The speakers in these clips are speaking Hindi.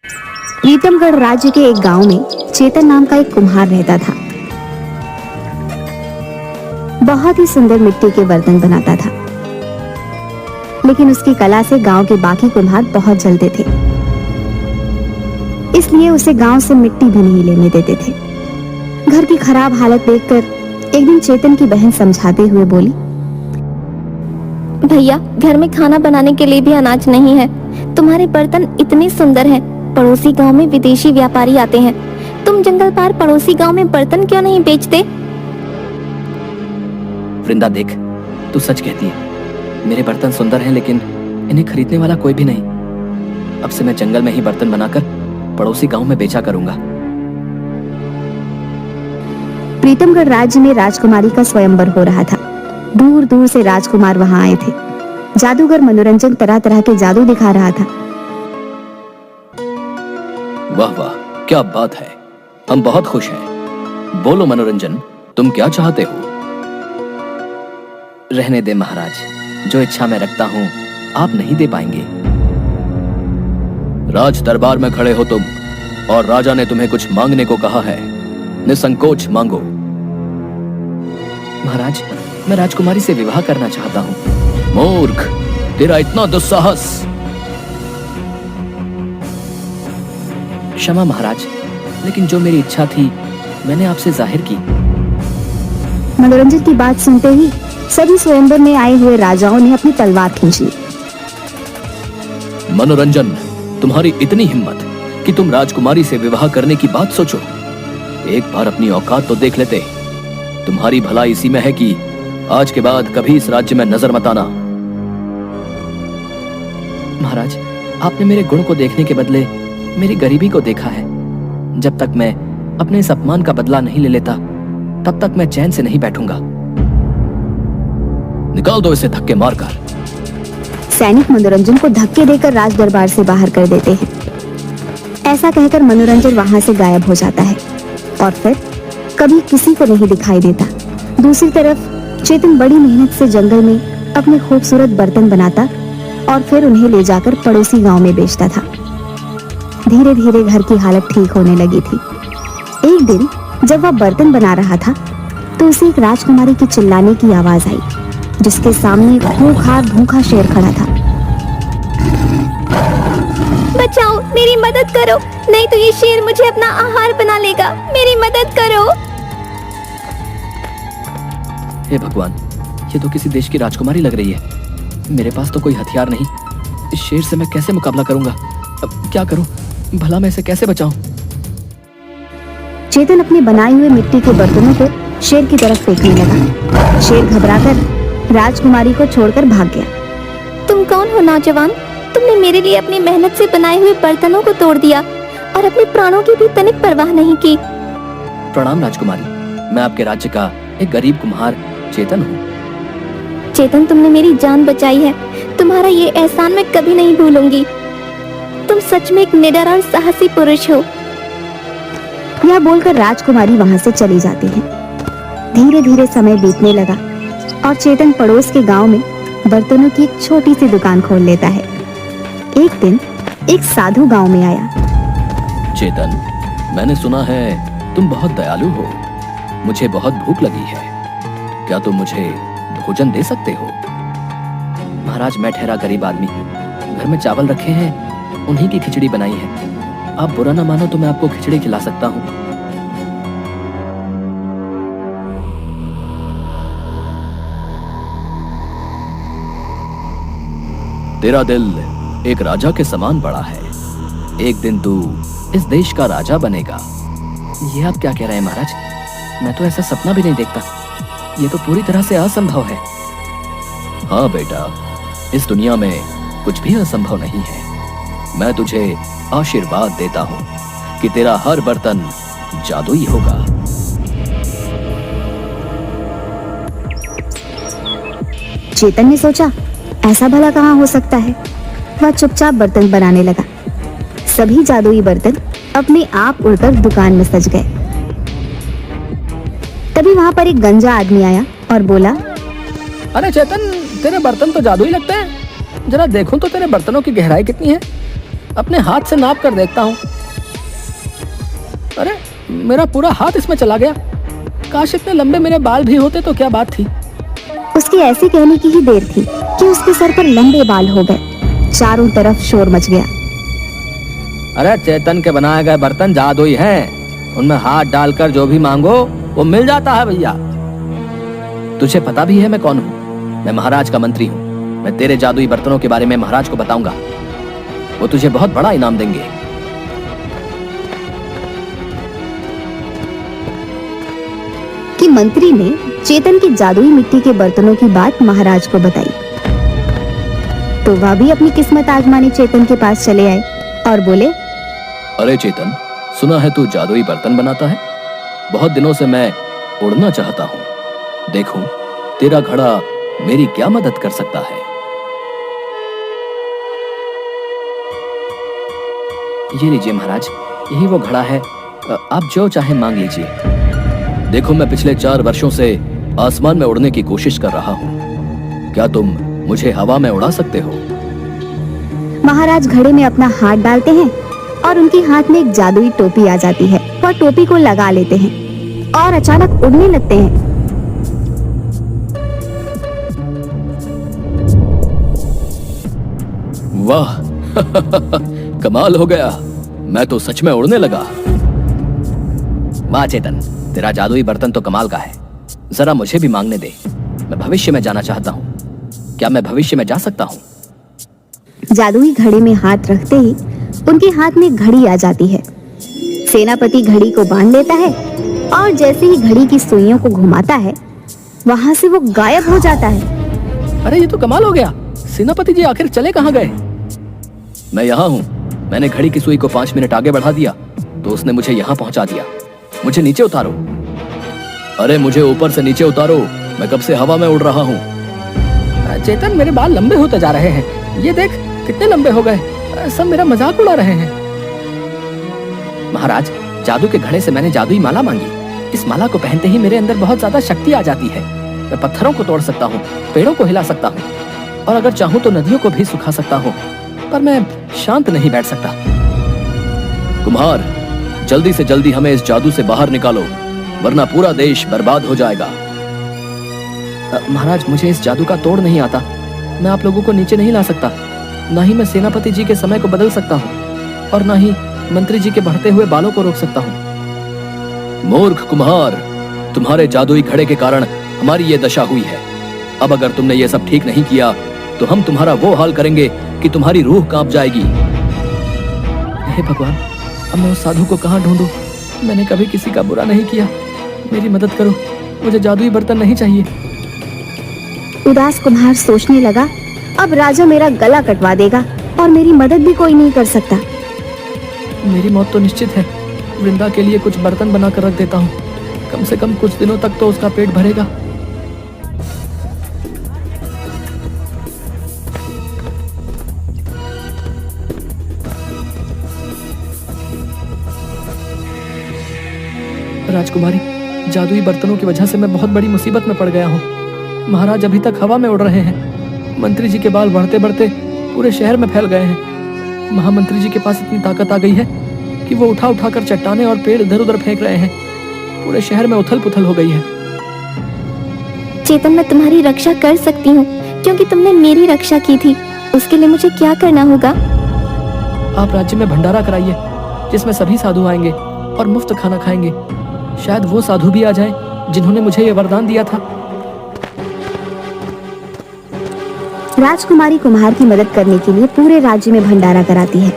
प्रीतमगढ़ राज्य के एक गांव में चेतन नाम का एक कुम्हार रहता था। बहुत ही सुंदर मिट्टी के बर्तन बनाता था, लेकिन उसकी कला से गांव के बाकी कुम्हार बहुत जलते थे, इसलिए उसे गांव से मिट्टी भी नहीं लेने देते थे। घर की खराब हालत देखकर एक दिन चेतन की बहन समझाते हुए बोली, भैया, घर में खाना बनाने के लिए भी अनाज नहीं है। तुम्हारे बर्तन इतने सुंदर हैं, पड़ोसी गांव में विदेशी व्यापारी आते हैं। तुम जंगल पार पड़ोसी गांव में बर्तन क्यों नहीं बेचते? वृंदा, देख, तू सच कहती है। मेरे बर्तन सुंदर हैं, लेकिन इन्हें खरीदने वाला कोई भी नहीं। अब से मैं जंगल में ही बर्तन बनाकर पड़ोसी गांव में बेचा करूंगा। प्रीतमगढ़ राज्य में राजकुमारी का स्वयंवर हो रहा था। दूर दूर से राजकुमार वहां आए थे। जादूगर मनोरंजन तरह तरह के जादू दिखा रहा था। वाह वाह, क्या बात है, हम बहुत खुश हैं। बोलो मनोरंजन, तुम क्या चाहते हो? रहने दे महाराज, जो इच्छा मैं रखता हूं आप नहीं दे पाएंगे। राज दरबार में खड़े हो तुम, और राजा ने तुम्हें कुछ मांगने को कहा है। निसंकोच मांगो। महाराज, मैं राजकुमारी से विवाह करना चाहता हूं। मूर्ख, तेरा इतना दुस्साहस! क्षमा महाराज, लेकिन जो मेरी इच्छा थी मैंने आपसे जाहिर की। मनोरंजन की बात सुनते ही सभी स्वयंवर में आए हुए राजाओं ने अपनी तलवार खींच ली। मनोरंजन, तुम्हारी इतनी हिम्मत कि तुम राजकुमारी से विवाह करने की बात सोचो। एक बार अपनी औकात तो देख लेते। तुम्हारी भलाई इसी में है कि आज के बाद कभी इस राज्य में नजर मत आना। महाराज, आपने मेरे गुण को देखने के बदले मेरी गरीबी को देखा है। जब तक मैं अपने इस अपमान का बदला नहीं ले लेता, तब तक मैं चैन से नहीं बैठूंगा। निकाल दो इसे धक्के मारकर। सैनिक मनोरंजन को धक्के देकर राज दरबार से बाहर कर देते हैं। ऐसा कहकर मनोरंजन वहां से गायब हो जाता है और फिर कभी किसी को नहीं दिखाई देता। दूसरी तरफ चेतन बड़ी मेहनत से जंगल में अपने खूबसूरत बर्तन बनाता और फिर उन्हें ले जाकर पड़ोसी गांव में बेचता था। धीरे धीरे घर की हालत ठीक होने लगी थी। एक दिन जब वह बर्तन बना रहा था तो उसे एक राजकुमारी के चिल्लाने की आवाज आई, जिसके सामने एक खूंखार भूखा शेर खड़ा था। बचाओ, मेरी मदद करो, नहीं तो ये शेर मुझे अपना आहार बना लेगा। मेरी मदद करो। हे भगवान, ये तो किसी देश की राजकुमारी लग रही है। मेरे पास तो कोई हथियार नहीं। इस शेर से मैं कैसे मुकाबला करूंगा? अब क्या करूं? भला मैं इसे कैसे बचाऊं? चेतन अपने बनाए हुए मिट्टी के बर्तनों को शेर की तरफ फेंकने लगा। शेर घबराकर राजकुमारी को छोड़कर भाग गया। तुम कौन हो नौजवान? तुमने मेरे लिए अपनी मेहनत से बनाए हुए बर्तनों को तोड़ दिया और अपने प्राणों की भी तनिक परवाह नहीं की। प्रणाम राजकुमारी, मैं आपके राज्य का एक गरीब कुम्हार चेतन हूँ। चेतन, तुमने मेरी जान बचाई है। तुम्हारा ये एहसान मैं कभी नहीं भूलूंगी। तुम सच में एक निडर और साहसी पुरुष हो। यह बोलकर राजकुमारी वहां से चली जाती है। धीरे धीरे समय बीतने लगा और चेतन पड़ोस के गांव में बर्तनों की एक छोटी सी दुकान खोल लेता है। एक दिन एक साधु गांव में आया। चेतन, मैंने सुना है तुम बहुत दयालु हो। मुझे बहुत भूख लगी है, क्या तुम मुझे भोजन दे सकते हो? महाराज, मैं ठहरा गरीब आदमी, घर में चावल रखे हैं, उन्हीं की खिचड़ी बनाई है। आप बुरा ना मानो तो मैं आपको खिचड़ी खिला सकता हूँ। तेरा दिल एक राजा के समान बड़ा है। एक दिन तू इस देश का राजा बनेगा। ये आप क्या कह रहे हैं महाराज? मैं तो ऐसा सपना भी नहीं देखता। ये तो पूरी तरह से असंभव है। हाँ बेटा, इस दुनिया में कुछ भी असंभव नहीं है। मैं तुझे आशीर्वाद देता हूँ कि तेरा हर बर्तन जादुई होगा। चेतन ने सोचा, ऐसा भला कहाँ हो सकता है। वह चुपचाप बर्तन बनाने लगा। सभी जादुई बर्तन अपने आप उड़कर दुकान में सज गए। तभी वहां पर एक गंजा आदमी आया और बोला, अरे चेतन, तेरे बर्तन तो जादुई लगते हैं। जरा देखूं तो तेरे बर्तनों की गहराई कितनी है। अपने हाथ से नाप कर देखता हूँ। अरे मेरा पूरा हाथ इसमें चला गया। काश इतने लंबे मेरे बाल भी होते तो क्या बात थी। उसके ऐसे कहने की ही देर थी कि उसके सर पर लंबे बाल हो गए। चारों तरफ शोर मच गया। अरे चेतन के बनाए गए बर्तन जादुई हैं। उनमें हाथ डालकर जो भी मांगो वो मिल जाता है भैया। तुझे पता भी है मैं कौन हूँ? मैं महाराज का मंत्री हूँ। मैं तेरे जादुई बर्तनों के बारे में महाराज को बताऊंगा। वो तुझे बहुत बड़ा इनाम देंगे। कि मंत्री ने चेतन की जादुई मिट्टी के बर्तनों की बात महाराज को बताई तो वह भी अपनी किस्मत आजमाने चेतन के पास चले आए और बोले, अरे चेतन, सुना है तू जादुई बर्तन बनाता है। बहुत दिनों से मैं उड़ना चाहता हूँ। देखो तेरा घड़ा मेरी क्या मदद कर सकता है। ये लीजिए महाराज, यही वो घड़ा है। आप जो चाहे मांग लीजिए। देखो मैं पिछले 4 वर्षों से आसमान में उड़ने की कोशिश कर रहा हूँ। क्या तुम मुझे हवा में उड़ा सकते हो? महाराज घड़े में अपना हाथ डालते हैं और उनके हाथ में एक जादुई टोपी आ जाती है। वह टोपी को लगा लेते हैं और अचानक उड़ने लगते हैं। वाह कमाल हो गया। मैं तो सच में उड़ने लगा। वाह चेतन, तेरा जादुई बर्तन तो कमाल का है। जरा मुझे भी मांगने दे। मैं भविष्य में जाना चाहता हूँ। क्या मैं भविष्य में जा सकता हूँ? जादुई घड़े में हाथ रखते ही उनके हाथ में घड़ी आ जाती है। सेनापति घड़ी को बांध लेता है और जैसे ही घड़ी की सुइयों को घुमाता है वहां से वो गायब हो जाता है। अरे ये तो कमाल हो गया। सेनापति जी आखिर चले कहाँ गए? मैं यहाँ हूँ। मैंने घड़ी की सुई को 5 मिनट आगे बढ़ा दिया तो उसने मुझे यहाँ पहुँचा दिया। मुझे नीचे उतारो। अरे मुझे ऊपर से नीचे उतारो। मैं कब से हवा में उड़ रहा हूँ। चेतन, मेरे बाल लंबे होते जा रहे हैं। ये देख कितने लंबे हो गए। सब मेरा मजाक उड़ा रहे हैं। महाराज, जादू के घड़े से मैंने जादुई माला मांगी। इस माला को पहनते ही मेरे अंदर बहुत ज्यादा शक्ति आ जाती है। मैं पत्थरों को तोड़ सकता हूँ, पेड़ों को हिला सकता हूँ और अगर चाहूँ तो नदियों को भी सुखा सकता हूँ, पर मैं शांत नहीं बैठ सकता। कुम्हार, जल्दी से जल्दी हमें इस जादू से बाहर निकालो, वरना पूरा देश बर्बाद हो जाएगा। महाराज, मुझे इस जादू का तोड़ नहीं आता। मैं आप लोगों को नीचे नहीं ला सकता। ना ही मैं सेनापति जी के समय को बदल सकता हूँ और ना ही मंत्री जी के बढ़ते हुए बालों को रोक सकता हूँ। मूर्ख कुम्हार, तुम्हारे जादुई घड़े के कारण हमारी ये दशा हुई है। अब अगर तुमने ये सब ठीक नहीं किया तो हम तुम्हारा वो हाल करेंगे कि तुम्हारी रूह कांप जाएगी। हे भगवान, अब मैं उस साधु को कहाँ ढूंढूं? मैंने कभी किसी का बुरा नहीं किया। मेरी मदद करो। मुझे जादुई बर्तन नहीं चाहिए। उदास कुम्हार सोचने लगा, अब राजा मेरा गला कटवा देगा और मेरी मदद भी कोई नहीं कर सकता। मेरी मौत तो निश्चित है। वृंदा के लिए कुछ बर्तन बना कर रख देता हूँ। कम से कम कुछ दिनों तक तो उसका पेट भरेगा। राजकुमारी, जादुई बर्तनों की वजह से मैं बहुत बड़ी मुसीबत में पड़ गया हूँ। महाराज अभी तक हवा में उड़ रहे हैं। मंत्री जी के बाल बढ़ते बढ़ते पूरे शहर में फैल गए हैं। महामंत्री जी के पास इतनी ताकत आ गई है कि वो उठा उठा कर चट्टाने और पेड़ इधर उधर फेंक रहे हैं। पूरे शहर में उथल पुथल हो गई है। चेतन, मैं तुम्हारी रक्षा कर सकती हूँ क्योंकि तुमने मेरी रक्षा की थी। उसके लिए मुझे क्या करना होगा? आप राज्य में भंडारा कराइए जिसमें सभी साधु आएंगे और मुफ्त खाना खाएंगे। शायद वो साधु भी आ जाएं जिन्होंने मुझे ये वरदान दिया था। राजकुमारी कुम्हार की मदद करने के लिए पूरे राज्य में भंडारा कराती है।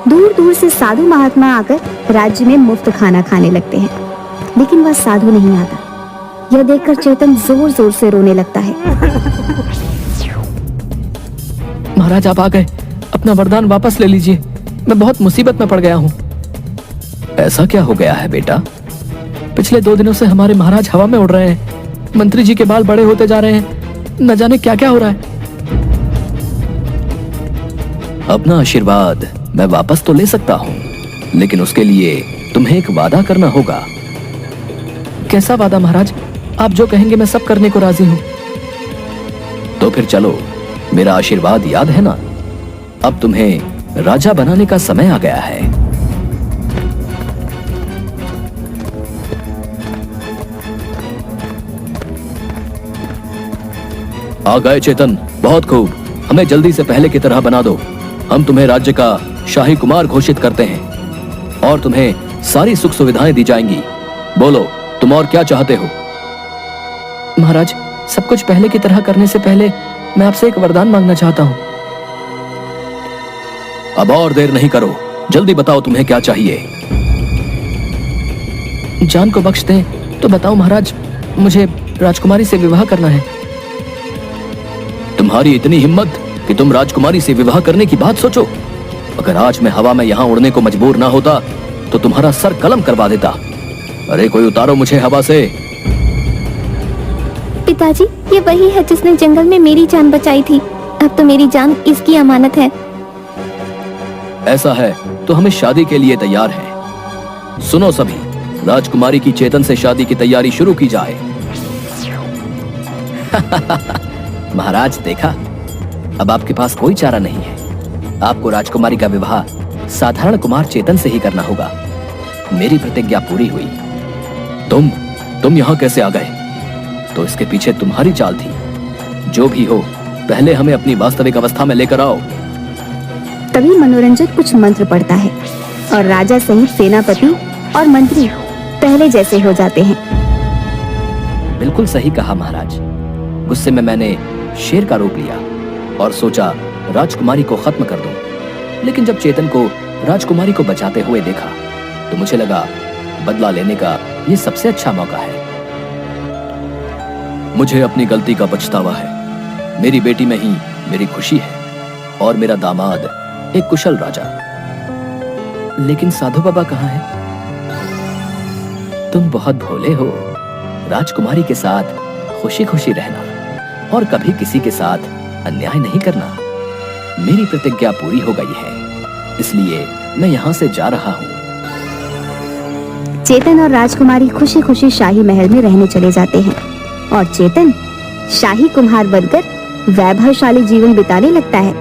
दूर दूर से साधु महात्मा आकर राज्य में मुफ्त खाना खाने लगते हैं, लेकिन वह साधु नहीं आता। यह देखकर चेतन जोर जोर से रोने लगता है। महाराज, आप आ गए। अपना वरदान वापस ले लीजिए। मैं बहुत मुसीबत में पड़ गया हूँ। ऐसा क्या हो गया है बेटा? पिछले 2 दिनों से हमारे महाराज हवा में उड़ रहे हैं। मंत्री जी के बाल बड़े होते जा रहे हैं। न जाने क्या क्या हो रहा है। अपना आशीर्वाद मैं वापस तो ले सकता हूँ, लेकिन उसके लिए तुम्हें एक वादा करना होगा। कैसा वादा महाराज? आप जो कहेंगे मैं सब करने को राजी हूँ। तो फिर चलो, मेरा आशीर्वाद याद है ना? अब तुम्हें राजा बनाने का समय आ गया है। आ गए चेतन, बहुत खूब। हमें जल्दी से पहले की तरह बना दो। हम तुम्हें राज्य का शाही कुमार घोषित करते हैं और तुम्हें सारी सुख सुविधाएं दी जाएंगी। बोलो, तुम और क्या चाहते हो? महाराज, सब कुछ पहले की तरह करने से पहले मैं आपसे एक वरदान मांगना चाहता हूँ। अब और देर नहीं करो, जल्दी बताओ तुम्हें क्या चाहिए। जान को बख्श दें तो बताओ महाराज, मुझे राजकुमारी से विवाह करना है। तुम्हारी इतनी हिम्मत कि तुम राजकुमारी से विवाह करने की बात सोचो। अगर आज मैं हवा में यहां उड़ने को मजबूर ना होता तो तुम्हारा सर कलम करवा देता। अरे कोई उतारो मुझे हवा से। पिताजी, ये वही है जिसने जंगल में मेरी जान बचाई थी। अब तो मेरी जान इसकी अमानत है। ऐसा है तो हमें शादी के लिए तैयार हैं। सुनो सभी, राजकुमारी की चेतन से शादी की तैयारी शुरू की जाए। महाराज, देखा, अब आपके पास कोई चारा नहीं है। आपको राजकुमारी का विवाह साधारण कुमार चेतन से ही करना होगा। मेरी प्रतिज्ञा पूरी हुई। तुम यहाँ कैसे आ गए? तो इसके पीछे तुम्हारी चाल थी। जो भी हो, पहले हमें अपनी वास्तविक अवस्था में लेकर आओ। तभी मनोरंजन कुछ मंत्र पढ़ता है और राजा सहित सेनापति और मंत्री पहले जैसे हो जाते हैं। बिल्कुल सही कहा महाराज। गुस्से में मैंने शेर का रूप लिया और सोचा राजकुमारी को खत्म कर दूं। लेकिन जब चेतन को राजकुमारी को बचाते हुए देखा तो मुझे लगा बदला लेने का ये सबसे अच्छा मौका है। मुझे अपनी गलती का पछतावा है। मेरी बेटी में ही मेरी खुशी है और मेरा दामाद एक कुशल राजा। लेकिन साधु बाबा कहाँ है? तुम बहुत भोले हो। राजकुमारी के साथ खुशी खुशी रहना और कभी किसी के साथ अन्याय नहीं करना। मेरी प्रतिज्ञा पूरी हो गई है, इसलिए मैं यहाँ से जा रहा हूँ। चेतन और राजकुमारी खुशी खुशी शाही महल में रहने चले जाते हैं और चेतन शाही कुम्हार बनकर वैभवशाली जीवन बिताने लगता है।